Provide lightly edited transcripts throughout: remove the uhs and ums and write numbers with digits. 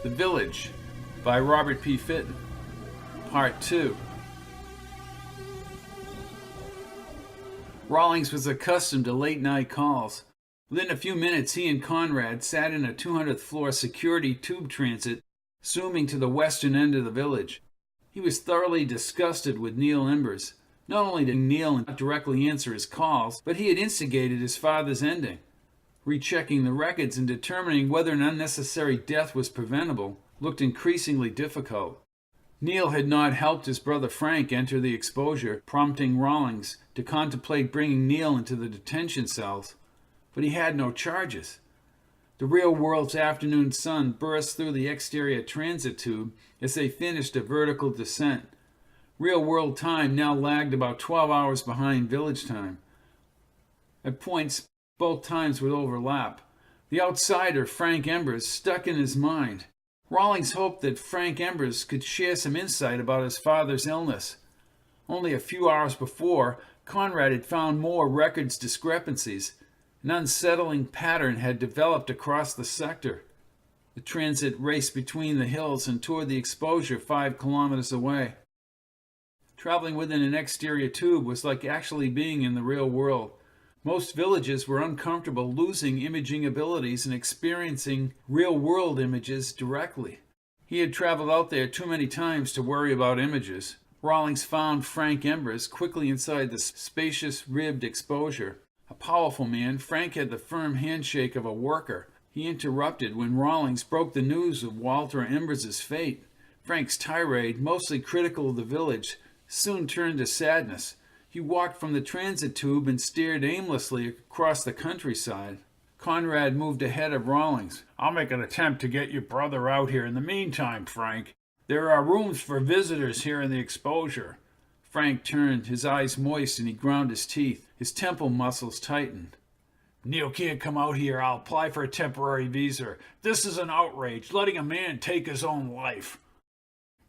The Village by Robert P. Fitton, Part 2. Rawlings was accustomed to late-night calls. Within a few minutes, he and Conrad sat in a 200th floor security tube transit, zooming to the western end of the village. He was thoroughly disgusted with Neal Embers. Not only did Neal not directly answer his calls, but he had instigated his father's ending. Rechecking the records and determining whether an unnecessary death was preventable looked increasingly difficult. Neal had not helped his brother Frank enter the exposure, prompting Rawlings to contemplate bringing Neal into the detention cells, but he had no charges. The real world's afternoon sun burst through the exterior transit tube as they finished a vertical descent. Real world time now lagged about 12 hours behind village time. At points, both times would overlap. The outsider, Frank Embers, stuck in his mind. Rawlings hoped that Frank Embers could share some insight about his father's illness. Only a few hours before, Conrad had found more records discrepancies. An unsettling pattern had developed across the sector. The transit raced between the hills and toward the exposure 5 kilometers away. Traveling within an exterior tube was like actually being in the real world. Most villages were uncomfortable losing imaging abilities and experiencing real-world images directly. He had traveled out there too many times to worry about images. Rawlings found Frank Embers quickly inside the spacious, ribbed exposure. A powerful man, Frank had the firm handshake of a worker. He interrupted when Rawlings broke the news of Walter Embers' fate. Frank's tirade, mostly critical of the village, soon turned to sadness. He walked from the transit tube and stared aimlessly across the countryside. Conrad moved ahead of Rawlings. "I'll make an attempt to get your brother out here in the meantime, Frank. There are rooms for visitors here in the exposure." Frank turned, his eyes moist, and he ground his teeth. His temple muscles tightened. "Neal can't come out here. I'll apply for a temporary visa. This is an outrage, letting a man take his own life."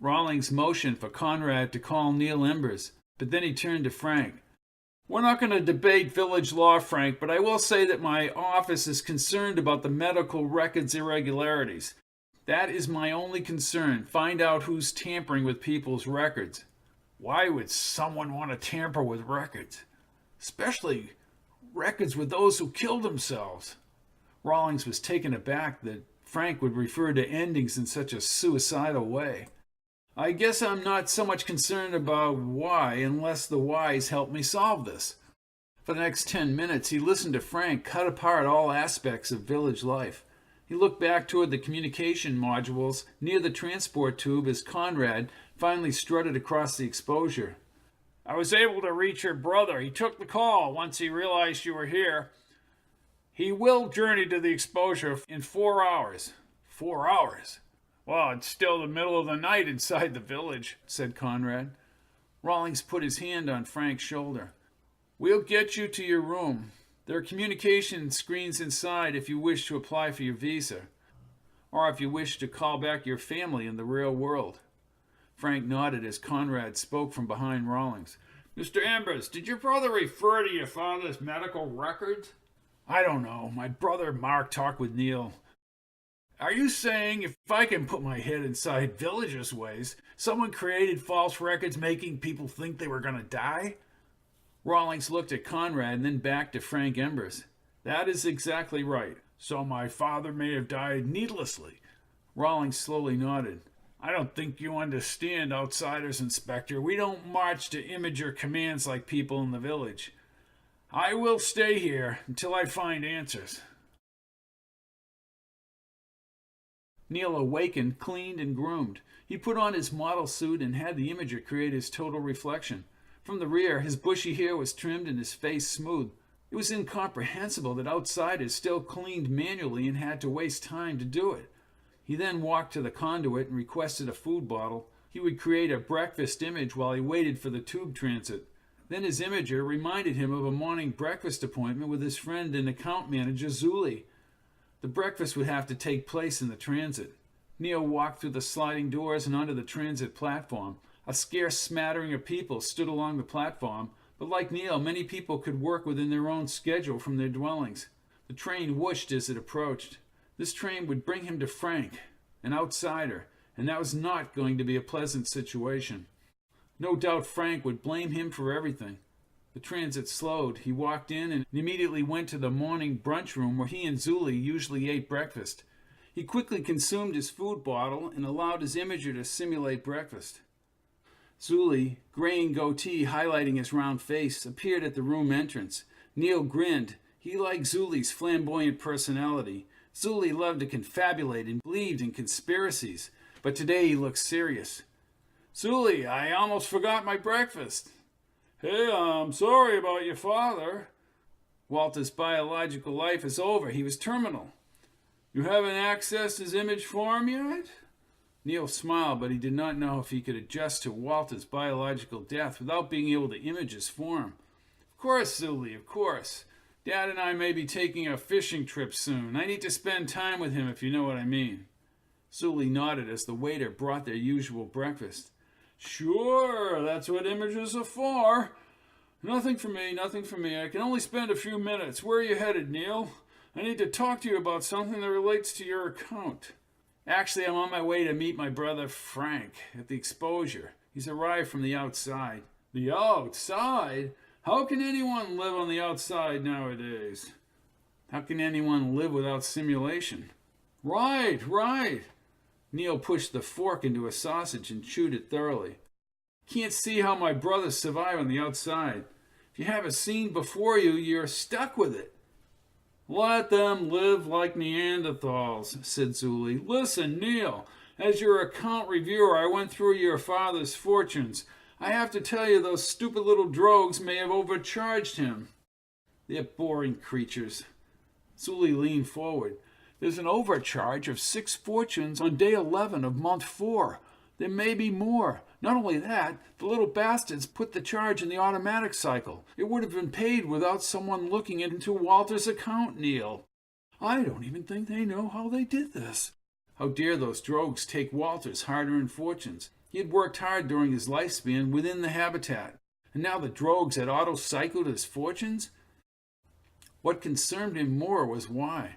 Rawlings motioned for Conrad to call Neal Embers, but then he turned to Frank. "We're not going to debate village law, Frank, but I will say that my office is concerned about the medical records irregularities. That is my only concern. Find out who's tampering with people's records." "Why would someone want to tamper with records? Especially records with those who killed themselves?" Rawlings was taken aback that Frank would refer to endings in such a suicidal way. "I guess I'm not so much concerned about why, unless the whys help me solve this." For the next 10 minutes, he listened to Frank cut apart all aspects of village life. He looked back toward the communication modules near the transport tube as Conrad finally strutted across the exposure. "I was able to reach your brother. He took the call once he realized you were here. He will journey to the exposure in 4 hours." 4 hours? "Well, it's still the middle of the night inside the village," said Conrad. Rawlings put his hand on Frank's shoulder. "We'll get you to your room. There are communication screens inside if you wish to apply for your visa, or if you wish to call back your family in the real world." Frank nodded as Conrad spoke from behind Rawlings. "Mr. Embers, did your brother refer to your father's medical records?" "I don't know. My brother Mark talked with Neal." "Are you saying if I can put my head inside villagers' ways, someone created false records making people think they were going to die?" Rawlings looked at Conrad and then back to Frank Embers. "That is exactly right." "So my father may have died needlessly?" Rawlings slowly nodded. "I don't think you understand, outsiders, Inspector. We don't march to imager commands like people in the village. I will stay here until I find answers." Neal awakened, cleaned, and groomed. He put on his model suit and had the imager create his total reflection. From the rear, his bushy hair was trimmed and his face smooth. It was incomprehensible that outsiders still cleaned manually and had to waste time to do it. He then walked to the conduit and requested a food bottle. He would create a breakfast image while he waited for the tube transit. Then his imager reminded him of a morning breakfast appointment with his friend and account manager, Zuli. The breakfast would have to take place in the transit. Neal walked through the sliding doors and onto the transit platform. A scarce smattering of people stood along the platform, but like Neal, many people could work within their own schedule from their dwellings. The train whooshed as it approached. This train would bring him to Frank, an outsider, and that was not going to be a pleasant situation. No doubt Frank would blame him for everything. The transit slowed. He walked in and immediately went to the morning brunch room where he and Zuli usually ate breakfast. He quickly consumed his food bottle and allowed his imager to simulate breakfast. Zuli, graying goatee highlighting his round face, appeared at the room entrance. Neal grinned. He liked Zuli's flamboyant personality. Zuli loved to confabulate and believed in conspiracies, but today he looked serious. Zuli, I almost forgot my breakfast. Hey, I'm sorry about your father. Walter's biological life is over. He was terminal. You haven't accessed his image form yet? Neal smiled, but he did not know if he could adjust to Walter's biological death without being able to image his form. Of course, Zuli, of course. Dad and I may be taking a fishing trip soon. I need to spend time with him, if you know what I mean. Zuli nodded as the waiter brought their usual breakfast. Sure, that's what images are for. Nothing for me, nothing for me. I can only spend a few minutes. Where are you headed, Neal? I need to talk to you about something that relates to your account. Actually, I'm on my way to meet my brother Frank at the exposure. He's arrived from the outside. The outside? How can anyone live on the outside nowadays? How can anyone live without simulation? Right. Neal pushed the fork into a sausage and chewed it thoroughly. Can't see how my brothers survive on the outside. If you have a scene before you, you're stuck with it. Let them live like Neanderthals, said Zuli. Listen, Neal, as your account reviewer, I went through your father's fortunes. I have to tell you, those stupid little drogues may have overcharged him. They're boring creatures. Zuli leaned forward. There's an overcharge of 6 fortunes on day 11 of month 4. There may be more. Not only that, the little bastards put the charge in the automatic cycle. It would have been paid without someone looking into Walter's account, Neal. I don't even think they know how they did this. How dare those drogues take Walter's hard-earned fortunes? He had worked hard during his lifespan within the habitat, and now the drogues had auto-cycled his fortunes? What concerned him more was why.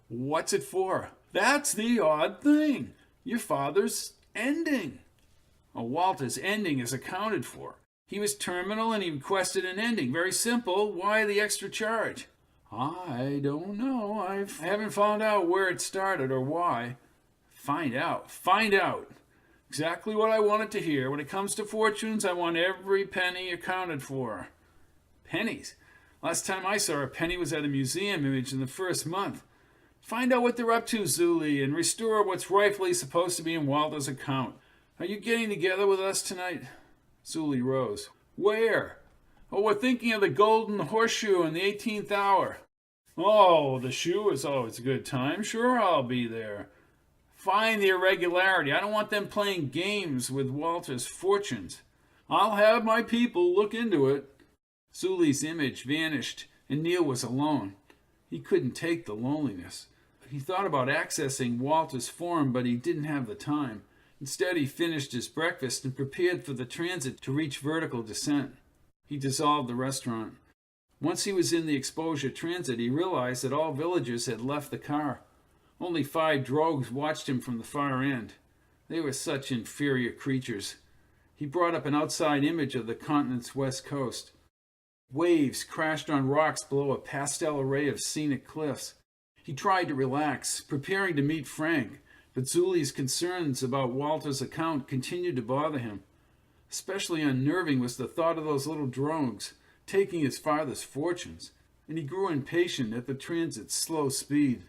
What's it for? That's the odd thing. Your father's ending. Walter's ending is accounted for. He was terminal and he requested an ending. Very simple. Why the extra charge? I don't know. I haven't found out where it started or why. Find out. Exactly what I wanted to hear. When it comes to fortunes, I want every penny accounted for. Pennies? Last time I saw a penny was at a museum image in the first month. Find out what they're up to, Zuli, and restore what's rightfully supposed to be in Walter's account. Are you getting together with us tonight? Zuli rose. Where? Oh, we're thinking of the Golden Horseshoe in the 18th hour. Oh, the shoe is always a good time. Sure, I'll be there. Find the irregularity. I don't want them playing games with Walter's fortunes. I'll have my people look into it. Zuli's image vanished, and Neal was alone. He couldn't take the loneliness. He thought about accessing Walter's form, but he didn't have the time. Instead, he finished his breakfast and prepared for the transit to reach vertical descent. He dissolved the restaurant. Once he was in the exposure transit, he realized that all villagers had left the car. Only 5 drogues watched him from the far end. They were such inferior creatures. He brought up an outside image of the continent's west coast. Waves crashed on rocks below a pastel array of scenic cliffs. He tried to relax, preparing to meet Frank, but Zuli's concerns about Walter's account continued to bother him. Especially unnerving was the thought of those little drogues taking his father's fortunes, and he grew impatient at the transit's slow speed.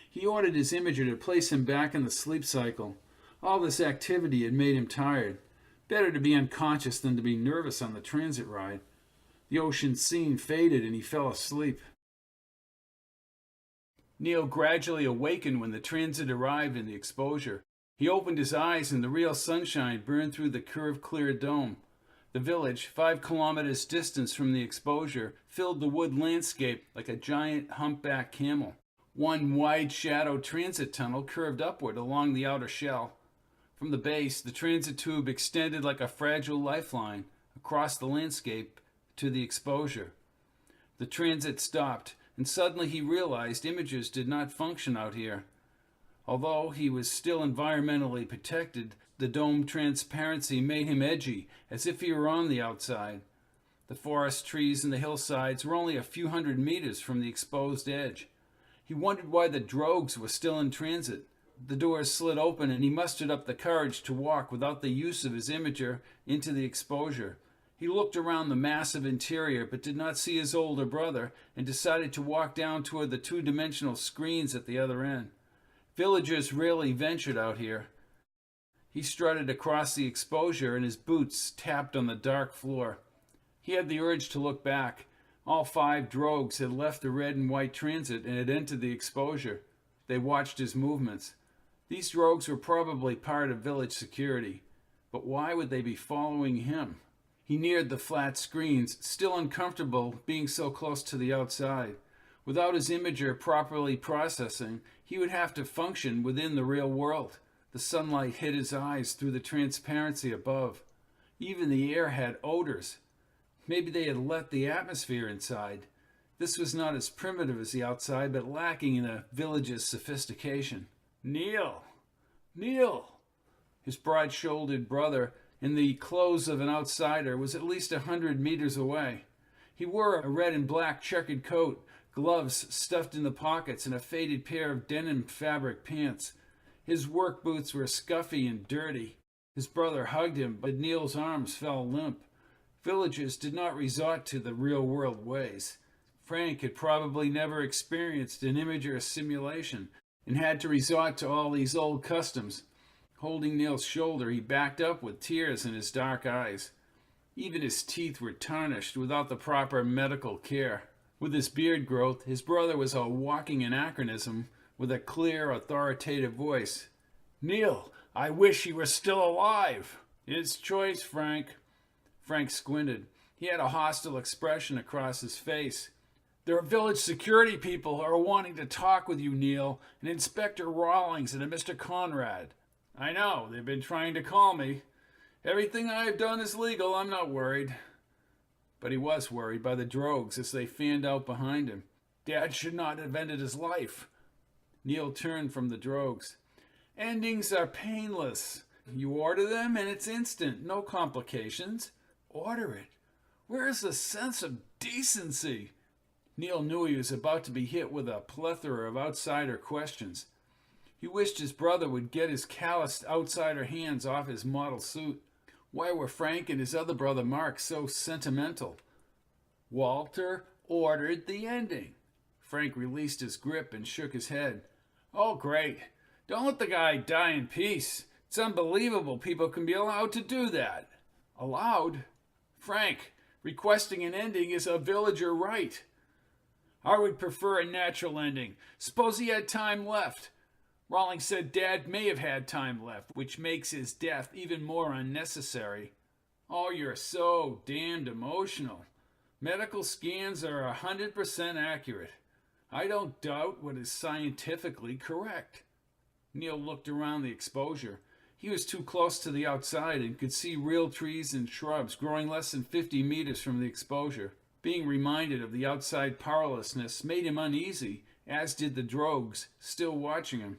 He ordered his imager to place him back in the sleep cycle. All this activity had made him tired. Better to be unconscious than to be nervous on the transit ride. The ocean scene faded and he fell asleep. Neal gradually awakened when the transit arrived in the exposure. He opened his eyes and the real sunshine burned through the curved clear dome. The village, 5 kilometers distance from the exposure, filled the wood landscape like a giant humpback camel. One wide shadow transit tunnel curved upward along the outer shell. From the base, the transit tube extended like a fragile lifeline across the landscape to the exposure. The transit stopped, and suddenly he realized imagers did not function out here. Although he was still environmentally protected, the dome transparency made him edgy, as if he were on the outside. The forest trees and the hillsides were only a few hundred meters from the exposed edge. He wondered why the drogues were still in transit. The doors slid open and he mustered up the courage to walk without the use of his imager into the exposure. He looked around the massive interior but did not see his older brother and decided to walk down toward the two-dimensional screens at the other end. Villagers rarely ventured out here. He strutted across the exposure and his boots tapped on the dark floor. He had the urge to look back. All 5 drogues had left the red and white transit and had entered the exposure. They watched his movements. These drogues were probably part of village security. But why would they be following him? He neared the flat screens, still uncomfortable being so close to the outside. Without his imager properly processing, he would have to function within the real world. The sunlight hit his eyes through the transparency above. Even the air had odors. Maybe they had let the atmosphere inside. This was not as primitive as the outside, but lacking in a village's sophistication. Neal! Neal! His broad-shouldered brother, in the clothes of an outsider, was at least 100 meters away. He wore a red and black checkered coat, gloves stuffed in the pockets, and a faded pair of denim fabric pants. His work boots were scuffy and dirty. His brother hugged him, but Neal's arms fell limp. Villagers did not resort to the real-world ways. Frank had probably never experienced an imager simulation and had to resort to all these old customs. Holding Neal's shoulder, he backed up with tears in his dark eyes. Even his teeth were tarnished without the proper medical care. With his beard growth, his brother was a walking anachronism with a clear, authoritative voice. Neal, I wish he were still alive. His choice, Frank. Frank squinted. He had a hostile expression across his face. There are village security people who are wanting to talk with you, Neal, and Inspector Rawlings and a Mr. Conrad. I know, they've been trying to call me. Everything I have done is legal, I'm not worried. But he was worried by the drogues as they fanned out behind him. Dad should not have ended his life. Neal turned from the drogues. Endings are painless. You order them and it's instant, no complications. Order it. Where is the sense of decency? Neal knew he was about to be hit with a plethora of outsider questions. He wished his brother would get his calloused outsider hands off his model suit. Why were Frank and his other brother Mark so sentimental? Walter ordered the ending. Frank released his grip and shook his head. Oh, great. Don't let the guy die in peace. It's unbelievable people can be allowed to do that. Allowed? Frank, requesting an ending is a villager right. I would prefer a natural ending. Suppose he had time left. Rawlings said Dad may have had time left, which makes his death even more unnecessary. Oh, you're so damned emotional. Medical scans are 100% accurate. I don't doubt what is scientifically correct. Neal looked around the exposure. He was too close to the outside and could see real trees and shrubs growing less than 50 meters from the exposure. Being reminded of the outside powerlessness made him uneasy, as did the drogues, still watching him.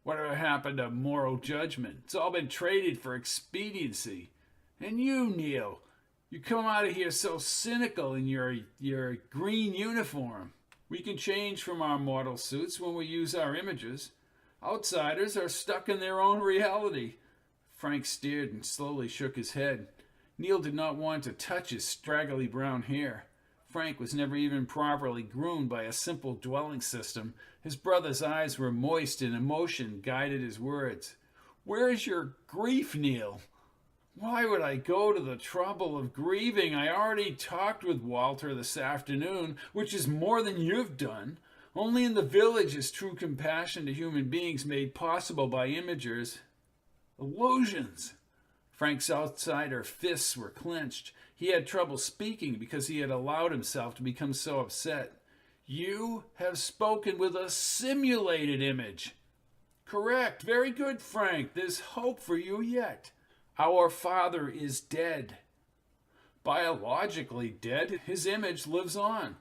Whatever happened to moral judgment? It's all been traded for expediency. And you, Neal, you come out of here so cynical in your green uniform. We can change from our mortal suits when we use our images. Outsiders are stuck in their own reality. Frank stared and slowly shook his head. Neal did not want to touch his straggly brown hair. Frank was never even properly groomed by a simple dwelling system. His brother's eyes were moist and emotion guided his words. Where is your grief, Neal? Why would I go to the trouble of grieving? I already talked with Walter this afternoon, which is more than you've done. Only in the village is true compassion to human beings made possible by imagers. Illusions. Frank's outsider fists were clenched. He had trouble speaking because he had allowed himself to become so upset. You have spoken with a simulated image. Correct. Very good, Frank. There's hope for you yet. Our father is dead. Biologically dead. His image lives on.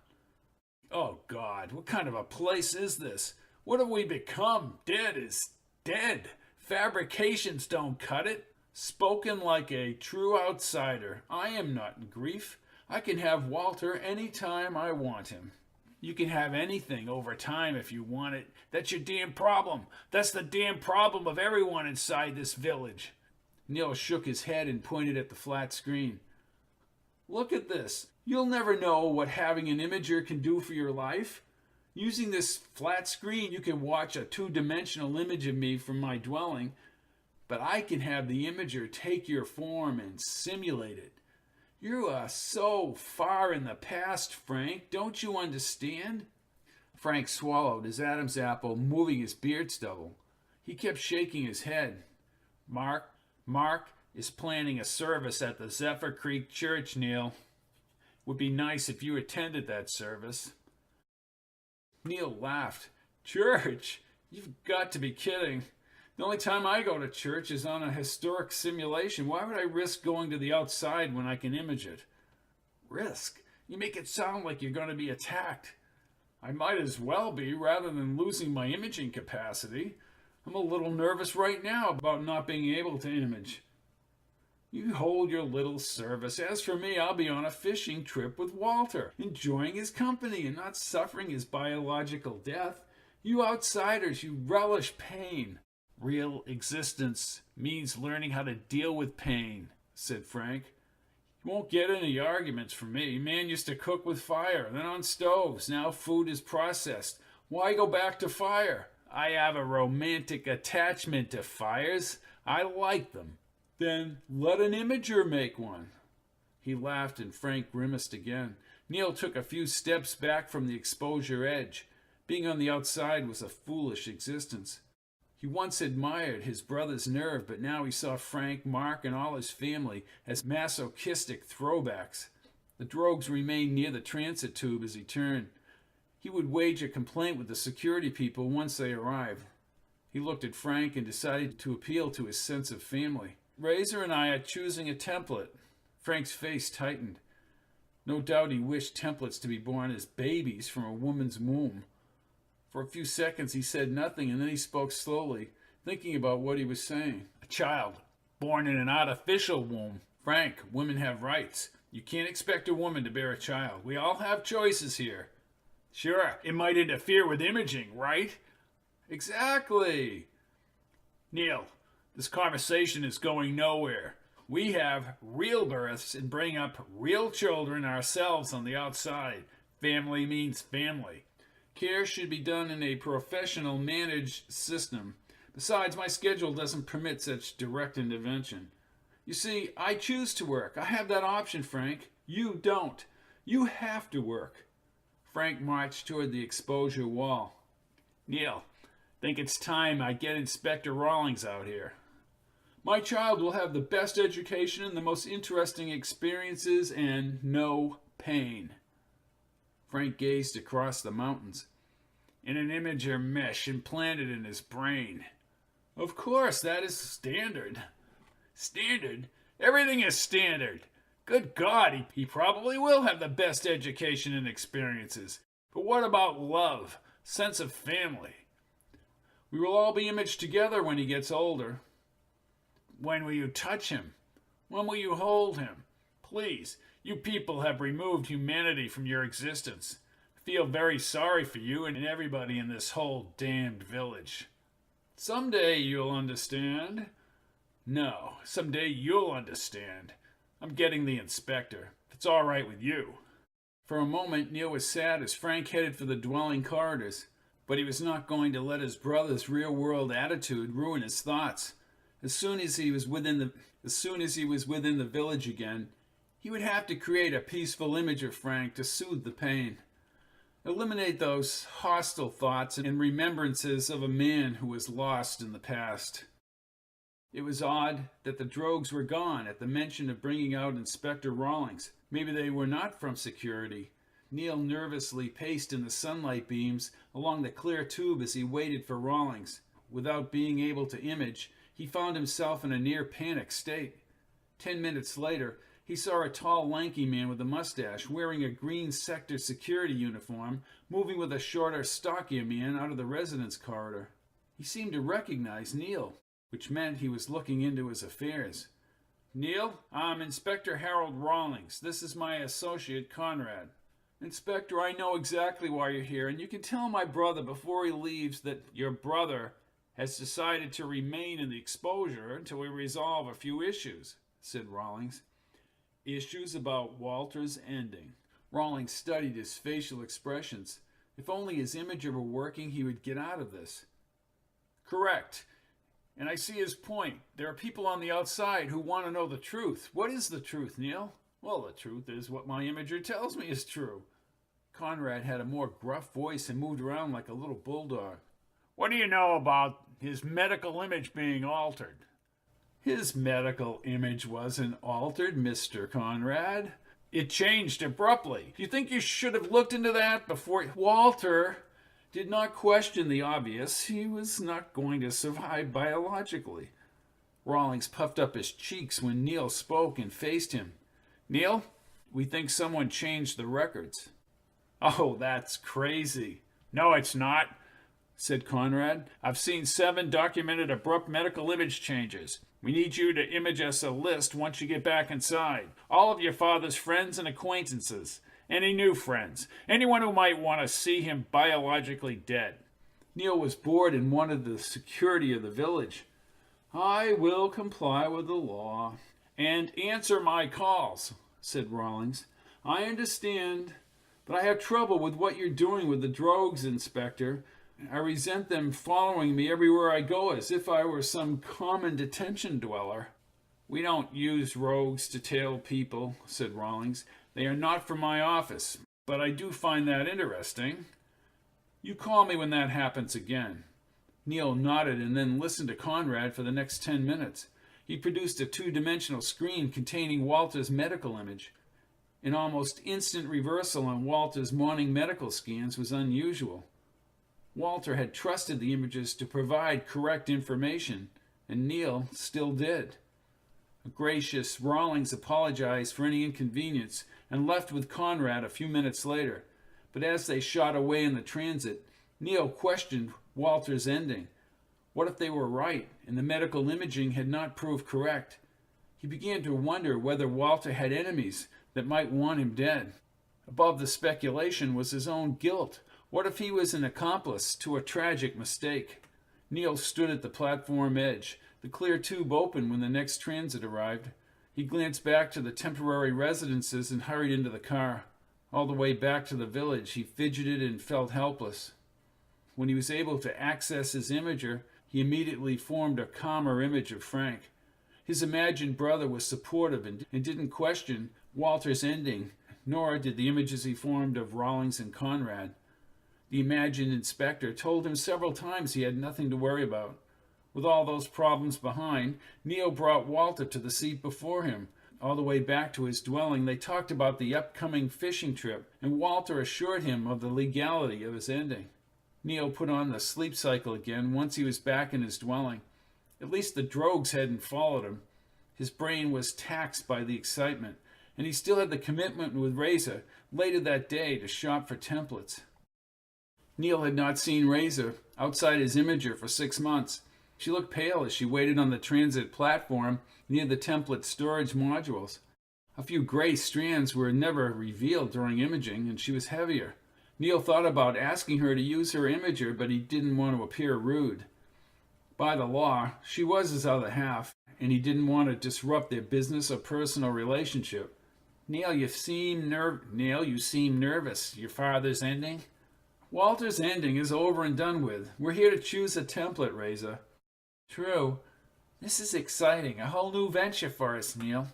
Oh, God, what kind of a place is this? What have we become? Dead is dead. Fabrications don't cut it. Spoken like a true outsider. I am not in grief. I can have Walter any time I want him. You can have anything over time if you want it. That's your damn problem. That's the damn problem of everyone inside this village. Neal shook his head and pointed at the flat screen. Look at this. You'll never know what having an imager can do for your life. Using this flat screen, you can watch a two-dimensional image of me from my dwelling, but I can have the imager take your form and simulate it. You are so far in the past, Frank. Don't you understand? Frank swallowed his Adam's apple, moving his beard stubble. He kept shaking his head. Mark is planning a service at the Zephyr Creek Church, Neal. Would be nice if you attended that service. Neal laughed. Church? You've got to be kidding. The only time I go to church is on a historic simulation. Why would I risk going to the outside when I can image it? Risk? You make it sound like you're going to be attacked. I might as well be, rather than losing my imaging capacity. I'm a little nervous right now about not being able to image. You hold your little service. As for me, I'll be on a fishing trip with Walter, enjoying his company and not suffering his biological death. You outsiders, you relish pain. Real existence means learning how to deal with pain, said Frank. You won't get any arguments from me. Man used to cook with fire, then on stoves. Now food is processed. Why go back to fire? I have a romantic attachment to fires. I like them. Then let an imager make one. He laughed and Frank grimaced again. Neal took a few steps back from the exposure edge. Being on the outside was a foolish existence. He once admired his brother's nerve, but now he saw Frank, Mark, and all his family as masochistic throwbacks. The Drogues remained near the transit tube as he turned. He would wage a complaint with the security people once they arrived. He looked at Frank and decided to appeal to his sense of family. Razor and I are choosing a template. Frank's face tightened. No doubt he wished templates to be born as babies from a woman's womb. For a few seconds he said nothing, and then he spoke slowly, thinking about what he was saying. A child, born in an artificial womb. Frank, women have rights. You can't expect a woman to bear a child. We all have choices here. Sure, it might interfere with imaging, right? Exactly. Neal, this conversation is going nowhere. We have real births and bring up real children ourselves on the outside. Family means family. Care should be done in a professional managed system. Besides, my schedule doesn't permit such direct intervention. You see, I choose to work. I have that option, Frank. You don't. You have to work. Frank marched toward the exposure wall. Neal, think it's time I get Inspector Rawlings out here. My child will have the best education and the most interesting experiences and no pain. Frank gazed across the mountains. In an imager mesh implanted in his brain. Of course, that is standard. Standard? Everything is standard. Good God, he probably will have the best education and experiences. But what about love? Sense of family? We will all be imaged together when he gets older. When will you touch him? When will you hold him? Please, you people have removed humanity from your existence. I feel very sorry for you and everybody in this whole damned village. Someday you'll understand. No, someday you'll understand. I'm getting the inspector, if it's all right with you. For a moment, Neal was sad as Frank headed for the dwelling corridors, but he was not going to let his brother's real-world attitude ruin his thoughts. As soon as he was within the village again, he would have to create a peaceful image of Frank to soothe the pain. Eliminate those hostile thoughts and remembrances of a man who was lost in the past. It was odd that the Drogues were gone at the mention of bringing out Inspector Rawlings. Maybe they were not from security. Neal nervously paced in the sunlight beams along the clear tube as he waited for Rawlings. Without being able to image, he found himself in a near-panic state. 10 minutes later, he saw a tall, lanky man with a mustache, wearing a green sector security uniform, moving with a shorter, stockier man out of the residence corridor. He seemed to recognize Neal, which meant he was looking into his affairs. Neal, I'm Inspector Harold Rawlings. This is my associate, Conrad. Inspector, I know exactly why you're here, and you can tell my brother before he leaves that Your brother has decided to remain in the exposure until we resolve a few issues, said Rawlings. Issues about Walter's ending. Rawlings studied his facial expressions. If only his imager were working, he would get out of this. Correct. And I see his point. There are people on the outside who want to know the truth. What is the truth, Neal? Well, the truth is what my imager tells me is true. Conrad had a more gruff voice and moved around like a little bulldog. What do you know about his medical image being altered? His medical image wasn't altered, Mr. Conrad. It changed abruptly. Do you think you should have looked into that before? Walter did not question the obvious. He was not going to survive biologically. Rawlings puffed up his cheeks when Neal spoke and faced him. Neal, we think someone changed the records. Oh, that's crazy. No, it's not, said Conrad. I've seen 7 documented abrupt medical image changes. We need you to image us a list once you get back inside. All of your father's friends and acquaintances. Any new friends. Anyone who might want to see him biologically dead. Neal was bored and wanted the security of the village. I will comply with the law. And answer my calls, said Rawlings. I understand, but I have trouble with what you're doing with the drogues, Inspector. I resent them following me everywhere I go as if I were some common detention dweller. We don't use rogues to tail people, said Rawlings. They are not from my office, but I do find that interesting. You call me when that happens again. Neal nodded and then listened to Conrad for the next 10 minutes. He produced a 2-dimensional screen containing Walter's medical image. An almost instant reversal on Walter's morning medical scans was unusual. Walter had trusted the images to provide correct information, and Neal still did. A gracious Rawlings apologized for any inconvenience and left with Conrad a few minutes later, but as they shot away in the transit, Neal questioned Walter's ending. What if they were right and the medical imaging had not proved correct? He began to wonder whether Walter had enemies that might want him dead. Above the speculation was his own guilt. What if he was an accomplice to a tragic mistake? Neal stood at the platform edge, the clear tube open when the next transit arrived. He glanced back to the temporary residences and hurried into the car. All the way back to the village, he fidgeted and felt helpless. When he was able to access his imager, he immediately formed a calmer image of Frank. His imagined brother was supportive and didn't question Walter's ending, nor did the images he formed of Rawlings and Conrad. The imagined inspector told him several times he had nothing to worry about. With all those problems behind, Neal brought Walter to the seat before him. All the way back to his dwelling, they talked about the upcoming fishing trip, and Walter assured him of the legality of his ending. Neal put on the sleep cycle again once he was back in his dwelling. At least the drogues hadn't followed him. His brain was taxed by the excitement, and he still had the commitment with Reza later that day to shop for templates. Neal had not seen Reza outside his imager for 6 months. She looked pale as she waited on the transit platform near the template storage modules. A few gray strands were never revealed during imaging, and she was heavier. Neal thought about asking her to use her imager, but he didn't want to appear rude. By the law, she was his other half, and he didn't want to disrupt their business or personal relationship. Neal, you seem nervous. Your father's ending? Walter's ending is over and done with. We're here to choose a template, Reza. True. This is exciting. A whole new venture for us, Neal.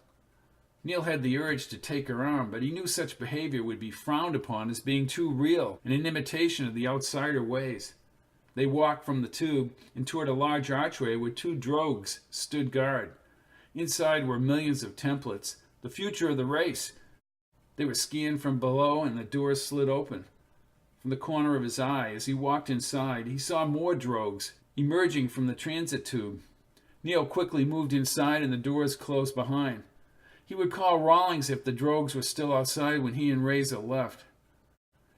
Neal had the urge to take her arm, but he knew such behavior would be frowned upon as being too real and an imitation of the outsider ways. They walked from the tube and toward a large archway where 2 drogues stood guard. Inside were millions of templates, the future of the race. They were scanned from below and the doors slid open. From the corner of his eye, as he walked inside, he saw more drogues emerging from the transit tube. Neal quickly moved inside and the doors closed behind. He would call Rawlings if the drogues were still outside when he and Reza left.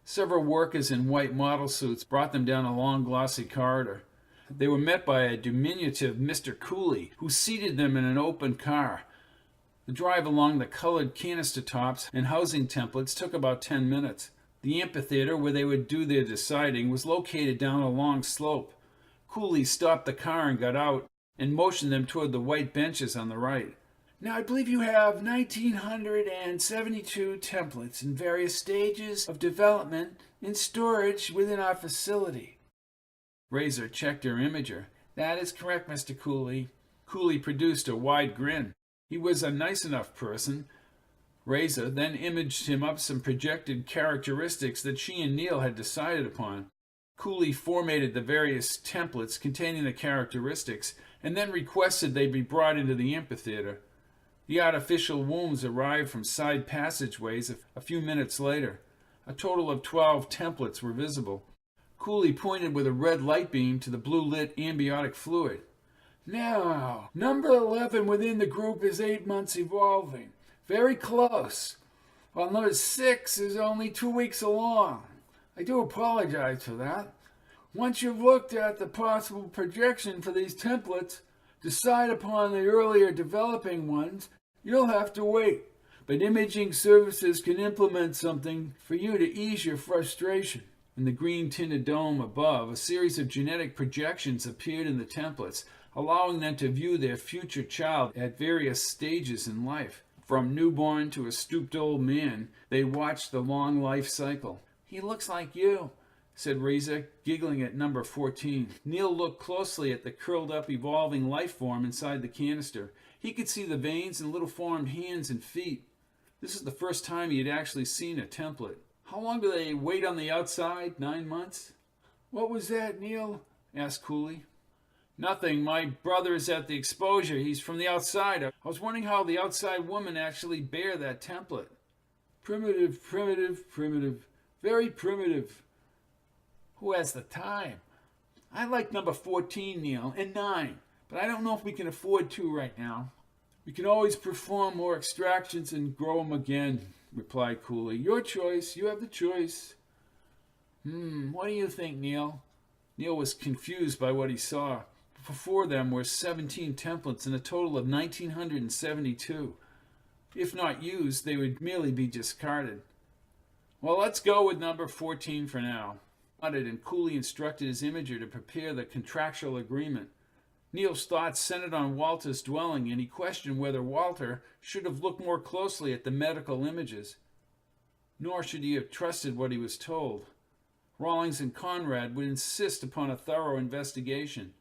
Several workers in white model suits brought them down a long, glossy corridor. they were met by a diminutive Mr. Cooley, who seated them in an open car. The drive along the colored canister tops and housing templates took about 10 minutes. The amphitheater, where they would do their deciding, was located down a long slope. Cooley stopped the car and got out and motioned them toward the white benches on the right. Now, I believe you have 1,972 templates in various stages of development in storage within our facility. Razor checked her imager. That is correct, Mr. Cooley. Cooley produced a wide grin. He was a nice enough person. Razor then imaged him up some projected characteristics that she and Neal had decided upon. Cooley formatted the various templates containing the characteristics and then requested they be brought into the amphitheater. The artificial wombs arrived from side passageways a few minutes later. A total of 12 templates were visible. Cooley pointed with a red light beam to the blue-lit amniotic fluid. Now, number 11 within the group is 8 months evolving. Very close. While number 6 is only 2 weeks along. I do apologize for that. Once you've looked at the possible projection for these templates, decide upon the earlier developing ones, you'll have to wait. But imaging services can implement something for you to ease your frustration. In the green-tinted dome above, a series of genetic projections appeared in the templates, allowing them to view their future child at various stages in life. From newborn to a stooped old man, they watched the long life cycle. He looks like you, said Razor, giggling at number 14. Neal looked closely at the curled-up, evolving life form inside the canister. He could see the veins and little formed hands and feet. This is the first time he had actually seen a template. How long do they wait on the outside? 9 months? What was that, Neal? Asked Cooley. Nothing. My brother is at the exposure. He's from the outside. I was wondering how the outside woman actually bare that template. Primitive, primitive, primitive. Very primitive. Who has the time? I like number 14, Neal, and 9, but I don't know if we can afford 2 right now. We can always perform more extractions and grow them again, replied Cooley. Your choice. You have the choice. What do you think, Neal? Neal was confused by what he saw. Before them were 17 templates and a total of 1,972. If not used, they would merely be discarded. Well, let's go with number 14 for now. And Cooley instructed his imager to prepare the contractual agreement. Neal's thoughts centered on Walter's dwelling, and he questioned whether Walter should have looked more closely at the medical images. Nor should he have trusted what he was told. Rawlings and Conrad would insist upon a thorough investigation.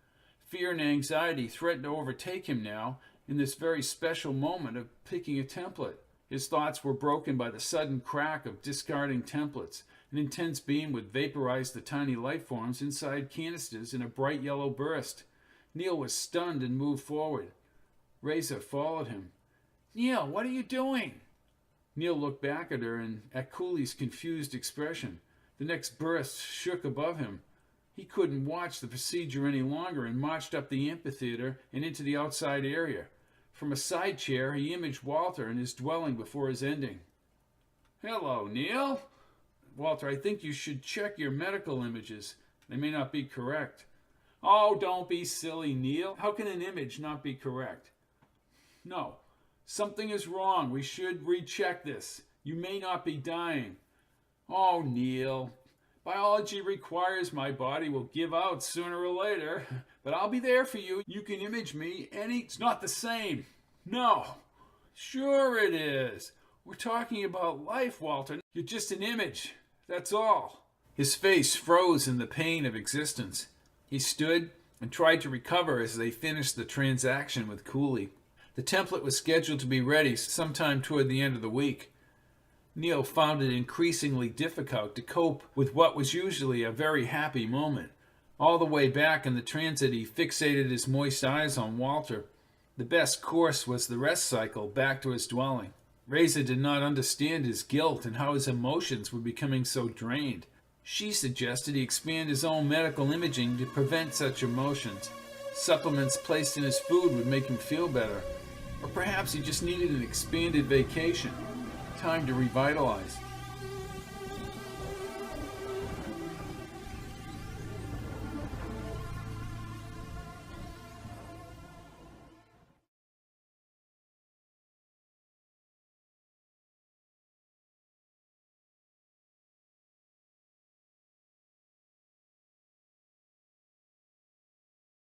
Fear and anxiety threatened to overtake him now, in this very special moment of picking a template. His thoughts were broken by the sudden crack of discarding templates. An intense beam would vaporize the tiny life forms inside canisters in a bright yellow burst. Neal was stunned and moved forward. Razor followed him. Neal, what are you doing? Neal looked back at her and at Cooley's confused expression. The next burst shook above him. He couldn't watch the procedure any longer and marched up the amphitheater and into the outside area. From a side chair, he imaged Walter and his dwelling before his ending. Hello, Neal. Walter, I think you should check your medical images. They may not be correct. Oh, don't be silly, Neal. How can an image not be correct? No. Something is wrong. We should recheck this. You may not be dying. Oh, Neal. Biology requires my body will give out sooner or later. But I'll be there for you. You can image me It's not the same. No. Sure it is. We're talking about life, Walter. You're just an image. That's all. His face froze in the pain of existence. He stood and tried to recover as they finished the transaction with Cooley. The template was scheduled to be ready sometime toward the end of the week. Neal found it increasingly difficult to cope with what was usually a very happy moment. All the way back in the transit, he fixated his moist eyes on Walter. The best course was the rest cycle back to his dwelling. Razor did not understand his guilt and how his emotions were becoming so drained. She suggested he expand his own medical imaging to prevent such emotions. Supplements placed in his food would make him feel better. Or perhaps he just needed an expanded vacation. Time to revitalize.